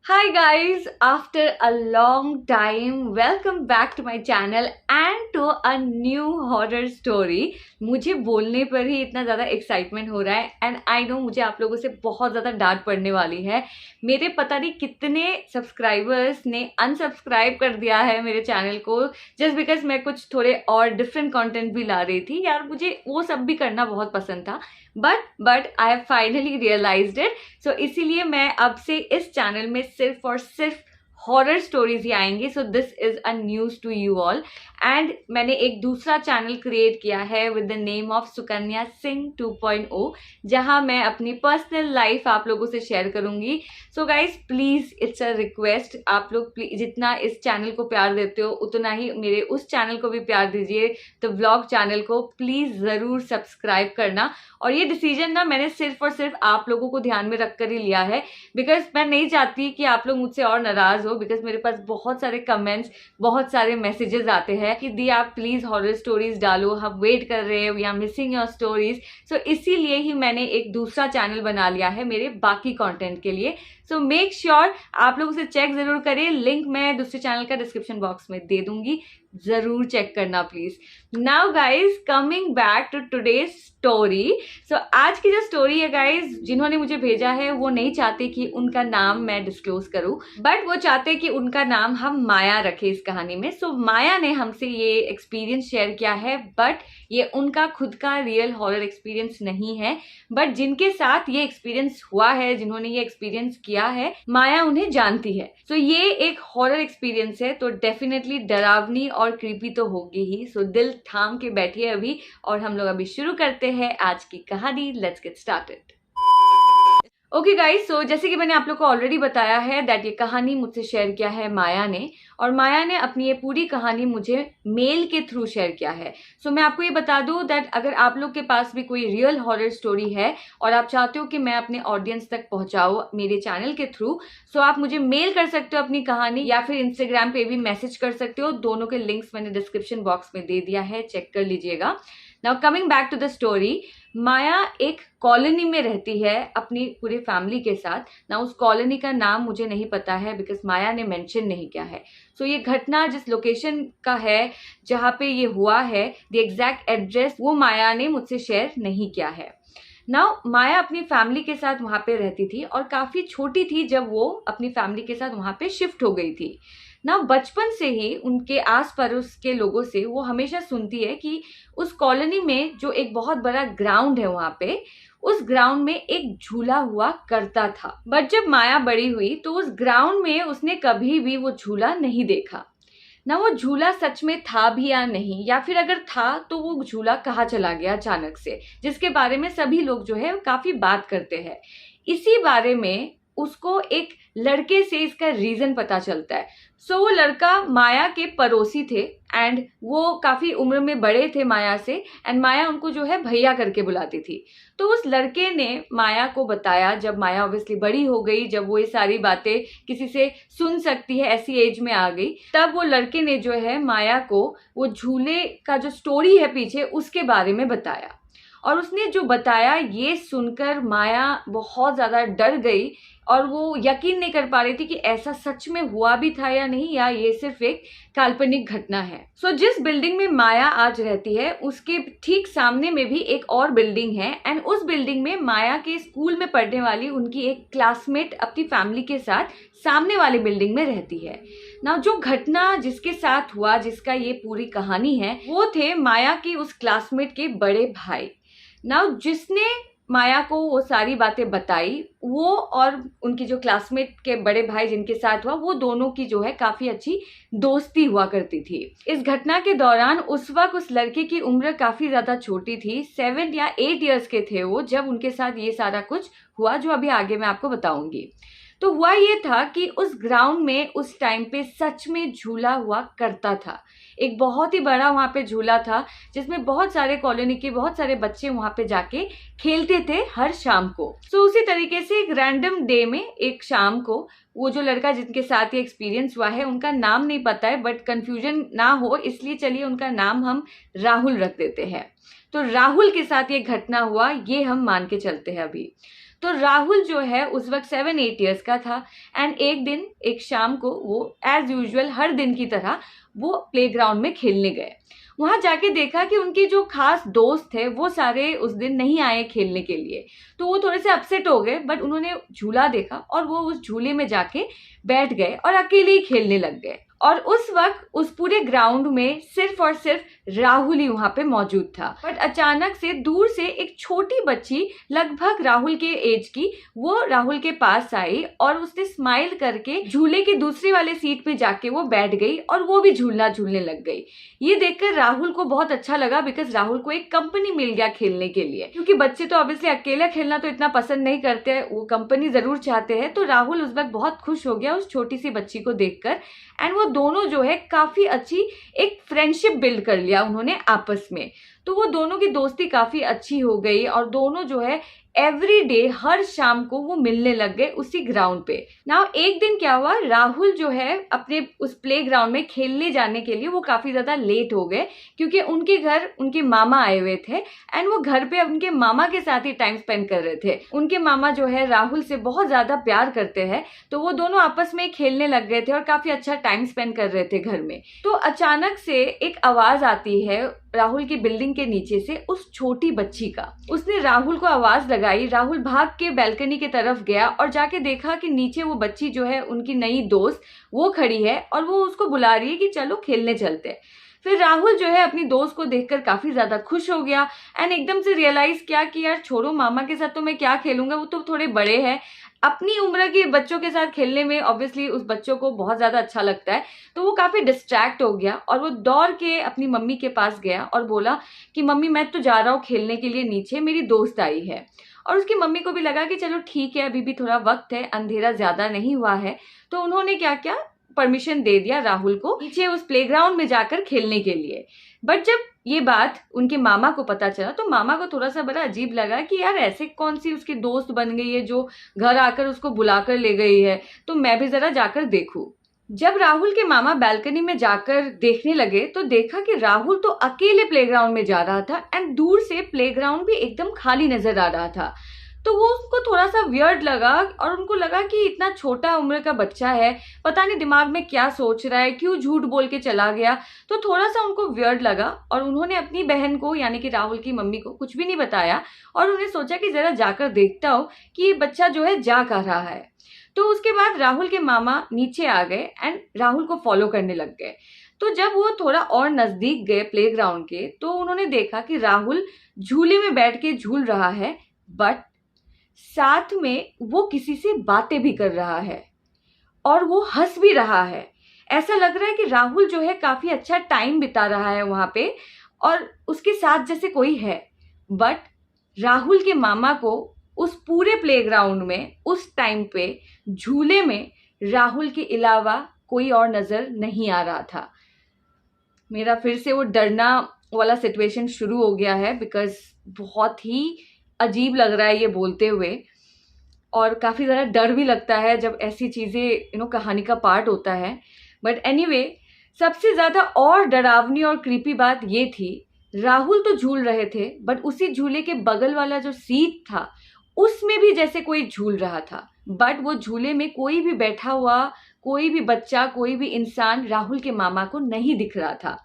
Hi guys, after a long time, welcome back to my channel and to a new horror story. मुझे बोलने पर ही इतना ज़्यादा excitement हो रहा है एंड आई नो मुझे आप लोगों से बहुत ज़्यादा डांट पड़ने वाली है। मेरे पता नहीं कितने सब्सक्राइबर्स ने अनसब्सक्राइब कर दिया है मेरे चैनल को जस्ट बिकॉज मैं कुछ थोड़े और डिफरेंट कंटेंट भी ला रही थी। यार मुझे वो सब भी करना बहुत पसंद था but I have finally realised it. So इसीलिए मैं अब से इस चैनल में सिर्फ और सिर्फ हॉरर स्टोरीज ही आएंगे। So this is a news to you all and मैंने एक दूसरा चैनल क्रिएट किया है with the name of Sukanya Singh 2.0 जहां मैं अपनी पर्सनल लाइफ आप लोगों से शेयर करूंगी। So guys please it's a request, आप लोग जितना इस चैनल को प्यार देते हो उतना ही मेरे उस चैनल को भी प्यार दीजिए। तो व्लॉग चैनल को प्लीज जरूर सब्सक्राइब करना। और ये डिसीजन ना मैंने सिर्फ और सिर्फ आप लोगों को ध्यान में रखकर ही लिया है बिकॉज मैं नहीं चाहती कि आप लोग मुझसे और नाराज हो। बिकॉज मेरे पास बहुत सारे कमेंट्स, बहुत सारे मैसेजेस आते हैं कि दी आप प्लीज हॉरर स्टोरीज डालो, हम वेट कर रहे हैं, we are missing your stories. So इसीलिए ही मैंने एक दूसरा चैनल बना लिया है मेरे बाकी कंटेंट के लिए। सो मेक श्योर आप लोग उसे चेक जरूर करें, लिंक मैं दूसरे चैनल का डिस्क्रिप्शन बॉक्स में दे दूंगी, जरूर चेक करना please. Now guys coming back to today's story. So आज की जो स्टोरी है गाइज, जिन्होंने मुझे भेजा है वो नहीं चाहते कि उनका नाम मैं डिस्क्लोज करूं बट वो चाहते कि उनका नाम हम माया रखें इस कहानी में। सो माया ने हमसे ये एक्सपीरियंस शेयर किया है बट ये उनका खुद का रियल हॉरर एक्सपीरियंस नहीं है। बट जिनके साथ ये एक्सपीरियंस हुआ है, जिन्होंने ये एक्सपीरियंस किया है, माया उन्हें जानती है। सो ये एक हॉरर एक्सपीरियंस है तो डेफिनेटली डरावनी और क्रीपी तो होगी ही। सो दिल थाम के बैठिए अभी और हम लोग अभी शुरू करते हैं आज की कहानी। Let's get started. Okay guys, so जैसे कि मैंने आप लोग को ऑलरेडी बताया है दैट ये कहानी मुझसे शेयर किया है माया ने, और माया ने अपनी ये पूरी कहानी मुझे मेल के थ्रू शेयर किया है। सो मैं आपको ये बता दूं दैट अगर आप लोग के पास भी कोई रियल हॉरर स्टोरी है और आप चाहते हो कि मैं अपने ऑडियंस तक पहुंचाऊं मेरे चैनल के थ्रू, सो आप मुझे मेल कर सकते हो अपनी कहानी या फिर इंस्टाग्राम पे भी मैसेज कर सकते हो। दोनों के लिंक्स मैंने डिस्क्रिप्शन बॉक्स में दे दिया है, चेक कर लीजिएगा। Now coming back to the story, Maya एक कॉलोनी में रहती है अपनी पूरी फैमिली के साथ ना। उस कॉलोनी का नाम मुझे नहीं पता है बिकॉज माया ने मेंशन नहीं किया है। सो ये घटना जिस लोकेशन का है जहाँ पे ये हुआ है, द एग्जैक्ट एड्रेस वो माया ने मुझसे शेयर नहीं किया है। नाउ माया अपनी फैमिली के साथ वहां पे रहती थी और काफी छोटी थी जब वो अपनी फैमिली के साथ वहां पे शिफ्ट हो गई थी ना। बचपन से ही उनके आस पड़ोस के लोगों से वो हमेशा सुनती है कि उस कॉलोनी में जो एक बहुत बड़ा ग्राउंड है वहां पे, उस ग्राउंड में एक झूला हुआ करता था। बट जब माया बड़ी हुई तो उस ग्राउंड में उसने कभी भी वो झूला नहीं देखा ना। वो झूला सच में था भी या नहीं, या फिर अगर था तो वो झूला कहाँ चला गया अचानक से, जिसके बारे में सभी लोग जो है काफी बात करते हैं। इसी बारे में उसको एक लड़के से इसका रीजन पता चलता है। सो वो लड़का माया के पड़ोसी थे एंड वो काफी उम्र में बड़े थे माया से एंड माया उनको जो है भैया करके बुलाती थी। तो उस लड़के ने माया को बताया, जब माया ऑब्वियसली बड़ी हो गई, जब वो ये सारी बातें किसी से सुन सकती है, ऐसी एज में आ गई, तब वो लड़के ने जो है माया को वो झूले का जो स्टोरी है पीछे उसके बारे में बताया। और उसने जो बताया ये सुनकर माया बहुत ज्यादा डर गई और वो यकीन नहीं कर पा रही थी कि ऐसा सच में हुआ भी था या नहीं, या ये सिर्फ एक काल्पनिक घटना है। सो जिस बिल्डिंग में माया आज रहती है उसके ठीक सामने में भी एक और बिल्डिंग है एंड उस बिल्डिंग में माया के स्कूल में पढ़ने वाली उनकी एक क्लासमेट अपनी फैमिली के साथ सामने वाली बिल्डिंग में रहती है ना। जो घटना जिसके साथ हुआ, जिसका ये पूरी कहानी है, वो थे माया की उस क्लासमेट के बड़े भाई ना। जिसने माया को वो सारी बातें बताई, वो और उनकी जो क्लासमेट के बड़े भाई जिनके साथ हुआ, वो दोनों की जो है काफी अच्छी दोस्ती हुआ करती थी। इस घटना के दौरान उस वक्त उस लड़के की उम्र काफी ज्यादा छोटी थी, 7 या 8 ईयर्स के थे वो, जब उनके साथ ये सारा कुछ हुआ जो अभी आगे मैं आपको बताऊंगी। तो हुआ ये था कि उस ग्राउंड में उस टाइम पे सच में झूला हुआ करता था। एक बहुत ही बड़ा वहां पे झूला था जिसमें बहुत सारे कॉलोनी के बहुत सारे बच्चे वहां पे जाके खेलते थे हर शाम को। सो उसी तरीके से एक रैंडम डे में एक शाम को वो जो लड़का जिनके साथ ये एक्सपीरियंस हुआ है, उनका नाम नहीं पता है बट कंफ्यूजन ना हो इसलिए चलिए उनका नाम हम राहुल रख देते हैं। तो राहुल के साथ ये घटना हुआ, ये हम मान के चलते हैं अभी। तो राहुल जो है उस वक्त 7-8 ईयर्स का था एंड एक दिन एक शाम को वो एज यूजुअल हर दिन की तरह वो प्लेग्राउंड में खेलने गए। वहां जाके देखा कि उनके जो खास दोस्त थे वो सारे उस दिन नहीं आए खेलने के लिए, तो वो थोड़े से अपसेट हो गए। बट उन्होंने झूला देखा और वो उस झूले में जाके बैठ गए और अकेले ही खेलने लग गए। और उस वक्त उस पूरे ग्राउंड में सिर्फ और सिर्फ राहुल ही वहां पे मौजूद था। बट अचानक से दूर से एक छोटी बच्ची लगभग राहुल के एज की वो राहुल के पास आई और उसने स्माइल करके झूले के दूसरी वाले सीट पे जाके वो बैठ गई और वो भी झूलना झूलने लग गई। ये देखकर राहुल को बहुत अच्छा लगा बिकॉज राहुल को एक कंपनी मिल गया खेलने के लिए, क्योंकि बच्चे तो ऑब्वियसली अकेला खेलना तो इतना पसंद नहीं करते, वो कंपनी जरूर चाहते हैं। तो राहुल उस वक्त बहुत खुश हो गया उस छोटी सी बच्ची को देखकर एंड वो दोनों जो है काफी अच्छी एक फ्रेंडशिप बिल्ड कर लिया उन्होंने आपस में। तो वो दोनों की दोस्ती काफी अच्छी हो गई और दोनों जो है एवरी डे हर शाम को वो मिलने लग गए उसी ग्राउंड पे। नाउ एक दिन क्या हुआ, राहुल जो है अपने उस प्ले ग्राउंड में खेलने जाने के लिए वो काफी ज्यादा लेट हो गए क्योंकि उनके घर उनके मामा आए हुए थे एंड वो घर पे उनके मामा के साथ ही टाइम स्पेंड कर रहे थे। उनके मामा जो है राहुल से बहुत ज्यादा प्यार करते हैं, तो वो दोनों आपस में खेलने लग गए थे और काफी अच्छा टाइम स्पेंड कर रहे थे घर में। तो अचानक से एक आवाज आती है राहुल की बिल्डिंग के नीचे से उस छोटी बच्ची का। उसने राहुल को आवाज लगाई, राहुल भाग के बैल्कनी की तरफ गया और जाके देखा कि नीचे वो बच्ची जो है उनकी नई दोस्त वो खड़ी है और वो उसको बुला रही है कि चलो खेलने चलते हैं। फिर राहुल जो है अपनी दोस्त को देखकर काफी ज्यादा खुश हो गया एंड एकदम से रियलाइज किया कि यार छोड़ो, मामा के साथ तो मैं क्या खेलूंगा, वो तो थोड़े बड़े हैं। अपनी उम्र के बच्चों के साथ खेलने में ऑब्वियसली उस बच्चों को बहुत ज्यादा अच्छा लगता है, तो वो काफी डिस्ट्रैक्ट हो गया और वो दौड़ के अपनी मम्मी के पास गया और बोला कि मम्मी मैं तो जा रहा हूँ खेलने के लिए नीचे, मेरी दोस्त आई है। और उसकी मम्मी को भी लगा कि चलो ठीक है, अभी भी थोड़ा वक्त है, अंधेरा ज्यादा नहीं हुआ है। तो उन्होंने क्या किया, परमिशन दे दिया राहुल को नीचे उस प्लेग्राउंड में जाकर खेलने के लिए। बट जब ये बात उनके मामा को पता चला तो मामा को थोड़ा सा बड़ा अजीब लगा कि यार ऐसे कौन सी उसकी दोस्त बन गई है जो घर आकर उसको बुलाकर ले गई है, तो मैं भी जरा जाकर देखूं। जब राहुल के मामा बालकनी में जाकर देखने लगे तो देखा कि राहुल तो अकेले प्लेग्राउंड में जा रहा था एंड दूर से प्लेग्राउंड भी एकदम खाली नजर आ रहा था। तो वो उसको थोड़ा सा वियर्ड लगा और उनको लगा कि इतना छोटा उम्र का बच्चा है, पता नहीं दिमाग में क्या सोच रहा है, क्यों झूठ बोल के चला गया। तो थोड़ा सा उनको वियर्ड लगा और उन्होंने अपनी बहन को यानी कि राहुल की मम्मी को कुछ भी नहीं बताया और उन्हें सोचा कि जरा जाकर देखता हूँ कि ये बच्चा जो है जा कर रहा है। तो उसके बाद राहुल के मामा नीचे आ गए एंड राहुल को फॉलो करने लग गए। तो जब वो थोड़ा और नजदीक गए प्लेग्राउंड के तो उन्होंने देखा कि राहुल झूले में बैठ के झूल रहा है, बट साथ में वो किसी से बातें भी कर रहा है और वो हंस भी रहा है। ऐसा लग रहा है कि राहुल जो है काफी अच्छा टाइम बिता रहा है वहां पे और उसके साथ जैसे कोई है। बट राहुल के मामा को उस पूरे प्लेग्राउंड में उस टाइम पे झूले में राहुल के अलावा कोई और नजर नहीं आ रहा था। मेरा फिर से वो डरना वाला सिचुएशन शुरू हो गया है बिकॉज बहुत ही अजीब लग रहा है ये बोलते हुए और काफ़ी ज़्यादा डर भी लगता है जब ऐसी चीज़ें कहानी का पार्ट होता है। बट एनीवे, सबसे ज़्यादा और डरावनी और क्रीपी बात ये थी, राहुल तो झूल रहे थे बट उसी झूले के बगल वाला जो सीट था उसमें भी जैसे कोई झूल रहा था, बट वो झूले में कोई भी बैठा हुआ, कोई भी बच्चा, कोई भी इंसान राहुल के मामा को नहीं दिख रहा था।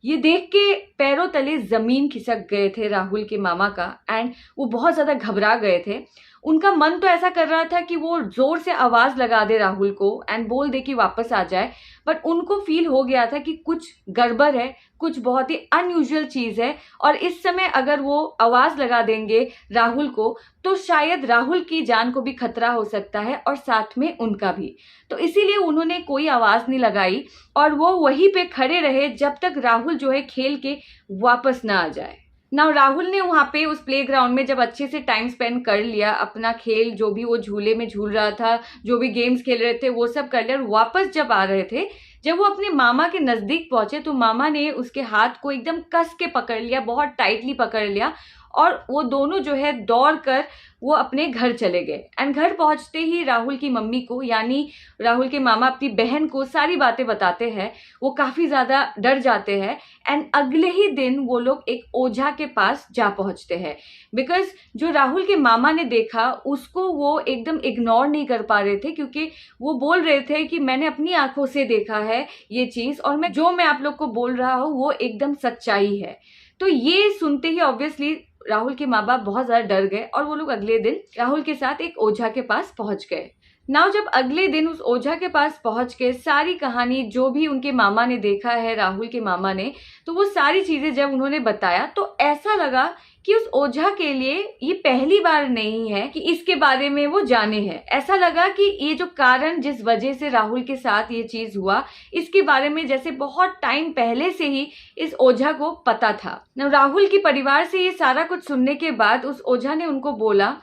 ये देख के पैरों तले जमीन खिसक गए थे राहुल के मामा का एंड वो बहुत ज्यादा घबरा गए थे। उनका मन तो ऐसा कर रहा था कि वो जोर से आवाज लगा दे राहुल को एंड बोल दे कि वापस आ जाए, बट उनको फील हो गया था कि कुछ गड़बड़ है, कुछ बहुत ही अनयूजुअल चीज है और इस समय अगर वो आवाज लगा देंगे राहुल को तो शायद राहुल की जान को भी खतरा हो सकता है और साथ में उनका भी। तो इसीलिए उन्होंने कोई आवाज नहीं लगाई और वो वहीं पे खड़े रहे जब तक राहुल जो है खेल के वापस ना आ जाए। नाउ राहुल ने वहां पे उस प्लेग्राउंड में जब अच्छे से टाइम स्पेंड कर लिया, अपना खेल जो भी वो झूले में झूल रहा था, जो भी गेम्स खेल रहे थे वो सब कर लिया और वापस जब आ रहे थे, जब वो अपने मामा के नजदीक पहुंचे तो मामा ने उसके हाथ को एकदम कस के पकड़ लिया, बहुत टाइटली पकड़ लिया और वो दोनों जो है दौड़ कर वो अपने घर चले गए। एंड घर पहुंचते ही राहुल की मम्मी को, यानी राहुल के मामा अपनी बहन को सारी बातें बताते हैं। वो काफी ज्यादा डर जाते हैं एंड अगले ही दिन वो लोग एक ओझा के पास जा पहुंचते हैं। बिकॉज जो राहुल के मामा ने देखा उसको वो एकदम इग्नोर नहीं कर पा रहे थे, क्योंकि वो बोल रहे थे कि मैंने अपनी आंखों से देखा है ये चीज, और मैं आप लोग को बोल रहा हूँ वो एकदम सच्चाई है। तो ये सुनते ही ऑब्वियसली राहुल के माँ बाप बहुत ज्यादा डर गए और वो लोग अगले दिन राहुल के साथ एक ओझा के पास पहुंच गए। नाउ जब अगले दिन उस ओझा के पास पहुंच के सारी कहानी जो भी उनके मामा ने देखा है, राहुल के मामा ने, तो वो सारी चीजें जब उन्होंने बताया तो ऐसा लगा कि उस ओझा के लिए ये पहली बार नहीं है कि इसके बारे में वो जाने हैं। ऐसा लगा कि ये जो कारण जिस वजह से राहुल के साथ ये चीज हुआ, इसके बारे में जैसे बहुत टाइम पहले से ही इस ओझा को पता था। राहुल के परिवार से ये सारा कुछ सुनने के बाद उस ओझा ने उनको बोला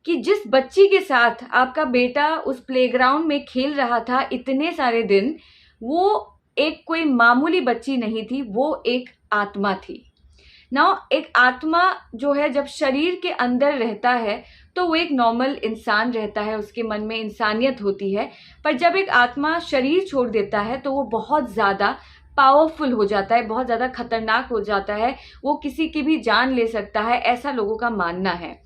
कि जिस बच्ची के साथ आपका बेटा उस प्लेग्राउंड में खेल रहा था इतने सारे दिन, वो एक कोई मामूली बच्ची नहीं थी, वो एक आत्मा थी। नाउ एक आत्मा जो है जब शरीर के अंदर रहता है तो वो एक नॉर्मल इंसान रहता है, उसके मन में इंसानियत होती है। पर जब एक आत्मा शरीर छोड़ देता है तो वो बहुत ज़्यादा पावरफुल हो जाता है, बहुत ज़्यादा खतरनाक हो जाता है, वो किसी की भी जान ले सकता है, ऐसा लोगों का मानना है।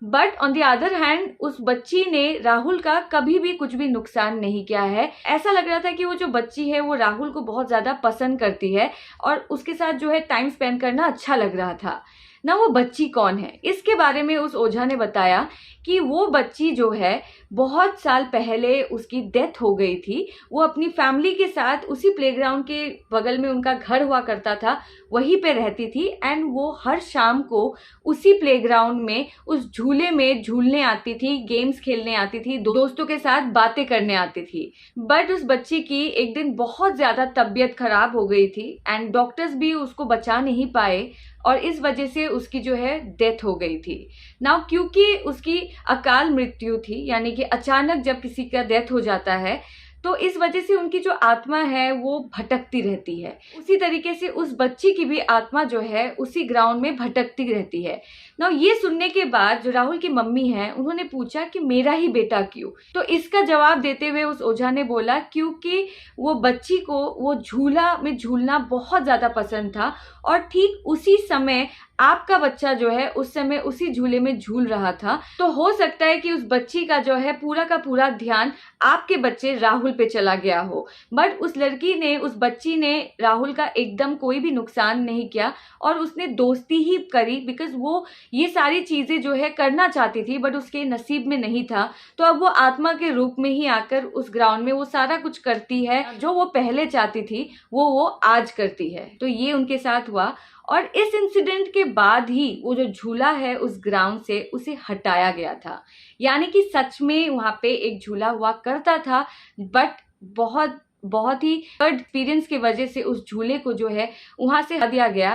But on the other hand उस बच्ची ने राहुल का कभी भी कुछ भी नुकसान नहीं किया है। ऐसा लग रहा था कि वो जो बच्ची है वो राहुल को बहुत ज्यादा पसंद करती है और उसके साथ जो है टाइम स्पेंड करना अच्छा लग रहा था ना। वो बच्ची कौन है, इसके बारे में उस ओझा ने बताया कि वो बच्ची जो है बहुत साल पहले उसकी डेथ हो गई थी। वो अपनी फैमिली के साथ उसी प्लेग्राउंड के बगल में उनका घर हुआ करता था, वहीं पे रहती थी। एंड वो हर शाम को उसी प्लेग्राउंड में उस झूले में झूलने आती थी, गेम्स खेलने आती थी, दोस्तों के साथ बातें करने आती थी। बट उस बच्ची की एक दिन बहुत ज्यादा तबीयत खराब हो गई थी एंड डॉक्टर्स भी उसको बचा नहीं पाए और इस वजह से उसकी जो है डेथ हो गई थी। नाउ क्योंकि उसकी अकाल मृत्यु थी, यानी कि अचानक जब किसी का डेथ हो जाता है तो इस वजह से उनकी जो आत्मा है वो भटकती रहती है। उसी तरीके से उस बच्ची की भी आत्मा जो है उसी ग्राउंड में भटकती रहती है। ना ये सुनने के बाद जो राहुल की मम्मी है उन्होंने पूछा कि मेरा ही बेटा क्यों? तो इसका जवाब देते हुए उस ओझा ने बोला क्योंकि वो बच्ची को वो झूला में झूलना बहुत ज्यादा पसंद था और ठीक उसी समय आपका बच्चा जो है उस समय उसी झूले में झूल रहा था। तो हो सकता है कि उस बच्ची का जो है पूरा का पूरा ध्यान आपके बच्चे राहुल पे चला गया हो। बट उस लड़की ने, उस बच्ची ने राहुल का एकदम कोई भी नुकसान नहीं किया और उसने दोस्ती ही करी, बिकॉज वो ये सारी चीजें जो है करना चाहती थी बट उसके नसीब में नहीं था। तो अब वो आत्मा के रूप में ही आकर उस ग्राउंड में वो सारा कुछ करती है जो वो पहले चाहती थी, वो आज करती है। तो ये उनके साथ हुआ और इस इंसिडेंट के बाद ही वो जो झूला है उस ग्राउंड से उसे हटाया गया था। यानी कि सच में वहां पे एक झूला हुआ करता था बट बहुत ही एक्सपीरियंस की वजह से उस झूले को जो है वहां से हटा दिया गया।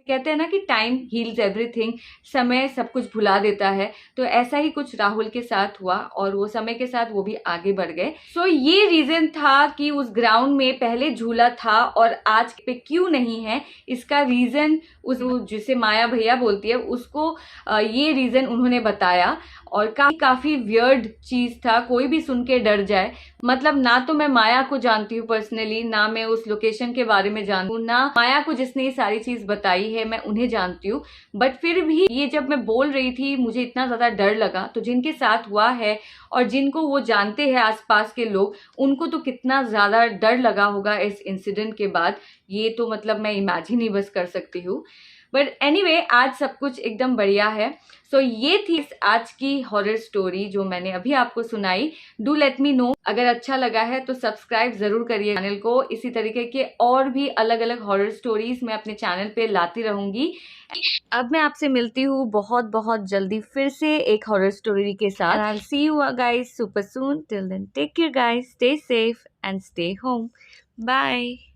कहते हैं ना कि टाइम हील्स एवरीथिंग, समय सब कुछ भुला देता है। तो ऐसा ही कुछ राहुल के साथ हुआ और वो समय के साथ वो भी आगे बढ़ गए। सो ये रीजन था कि उस ग्राउंड में पहले झूला था और आज पे क्यों नहीं है। इसका रीजन उस जिसे माया भैया बोलती है उसको ये रीजन उन्होंने बताया और काफी वियर्ड चीज था, कोई भी सुन के डर जाए। मतलब ना तो मैं माया को जानती हूँ पर्सनली, ना मैं उस लोकेशन के बारे में जानती हूँ, ना माया को जिसने ये सारी चीज बताई है मैं उन्हें जानती हूँ। बट फिर भी ये जब मैं बोल रही थी मुझे इतना ज्यादा डर लगा। तो जिनके साथ हुआ है और जिनको वो जानते हैं आसपास के लोग, उनको तो कितना ज्यादा डर लगा होगा इस इंसिडेंट के बाद, ये तो मतलब मैं इमेजिन ही बस कर सकती हूँ। बट एनीवे आज सब कुछ एकदम बढ़िया है। सो ये थी आज की हॉरर स्टोरी जो मैंने अभी आपको सुनाई। डू लेट मी नो अगर अच्छा लगा है तो सब्सक्राइब जरूर करिए चैनल को। इसी तरीके के और भी अलग अलग हॉरर स्टोरीज मैं अपने चैनल पे लाती रहूंगी। अब मैं आपसे मिलती हूँ बहुत जल्दी फिर से एक हॉरर स्टोरी के साथ। I will see you guys super soon. Till then take care guys, stay safe and stay home. Bye.